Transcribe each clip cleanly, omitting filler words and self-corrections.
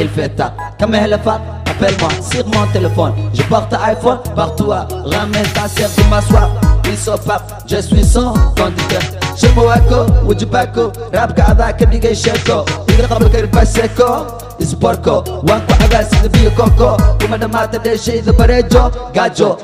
appelle feta. Comme elle est fat, appelle-moi sur mon téléphone. Je porte iPhone partout, ramène ta sœur pour m'asseoir. Ils sont pas, je suis son conducteur. Je m'ouako, Wujibako, rap kada kadigay sheko. Iga qabl karba seko, isporko. Wanko abas de bio coco. Uma da mata de shade de parejo, gajo.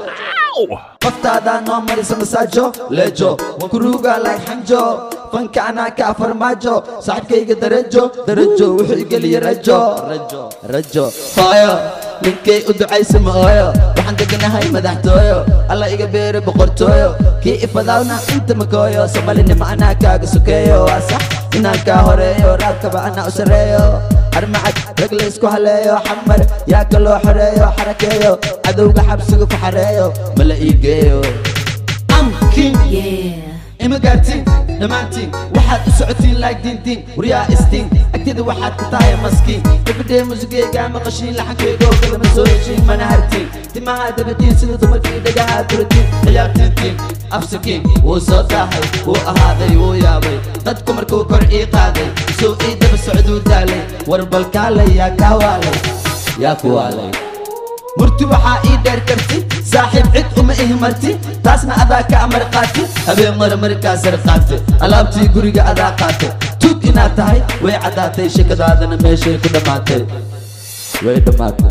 Qoftada no marisa masajo, lejo. Kuruga like hanjo. Fanka ana ka farmajo. Saxibkayga darajo, wuxuu igaliya rajo. Fire. ninkay u ducaysa maayo waxaan deganahay madaxtooyo alla iga beero boqortooyo kii ifadawna inta makooyo Soomaalina macnaa kaaga sokeeyo waa sax inaan kaa horeeyo raabkaba anaa u sareeyo armacad rag la isku haleeyo xamar yaa kaloo xoreeyo xarakeeyo cadowga xabsiga ku xareeyo mala ii geeyo am king ima gaartiin dhammaantiin waxaad u socotiin like diintiin waryaa istiin agteeda waxaad ka tahay maskiin dabadhee musigeyga maqashiin laxankeygo kalama soo heshiin mana hartiin timaha dabadiin sida dumarkii dhagaha duratiin ciyaartiintiin afsakiin wuu soo daahay wuu ahaaday wuu yaabay dadku markuu kor ii qaaday soo ii daba socduu daalay warbalkaalay yaa kaa waalay yaa ku waalay مرتي وحائي دار كرتي صاحب عد وما إهمرتي تاسنا أذا كأمر قاتي أبي مرمر كاسر قاتي ألابتي قريقة أذا قاتي توت إنا تاي وي عداتي شكد هذا نميشي كدماتي وي دماتي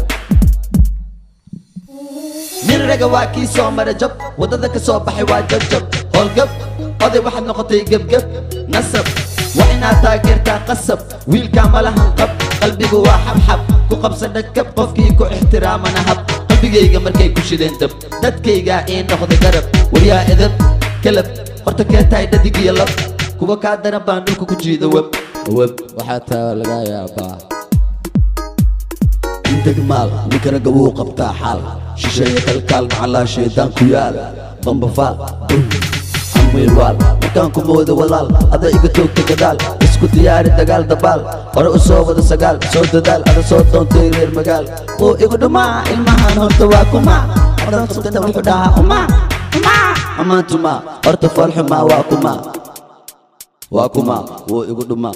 من رقواكي سو مرجب وددك سو بحي واجب هول قب قضي واحد نقطي قب نصب وإنا تاقرتا قصب ويل كاملها قب قلبي قوا حب كقبص نكب قفكي كو احترام انا هب قلبيغا مركي كشيدين دب ددكيغا ان نخد غرب وريا ادب كلب hortaketay dadig yalab kuwa ka daran baan dhulka ku jiido web waxa taa laga yaabaa degmaal ninkana gabuu qabtaa xaal shisheeye kalkaal macala sheedaan ku yaal bambafaal ويوال مكانكم مود والال هذا يقتوك تقدال اسكو دياري دقال دبال ورا أصوب هذا سقال صوت دال هذا صوت دون تيرير مقال هو يقولوا ما المهان هرتواكو ما هذا صوت دال وحدها أما انتما هرتفال حما واكو ما هو يقولوا ما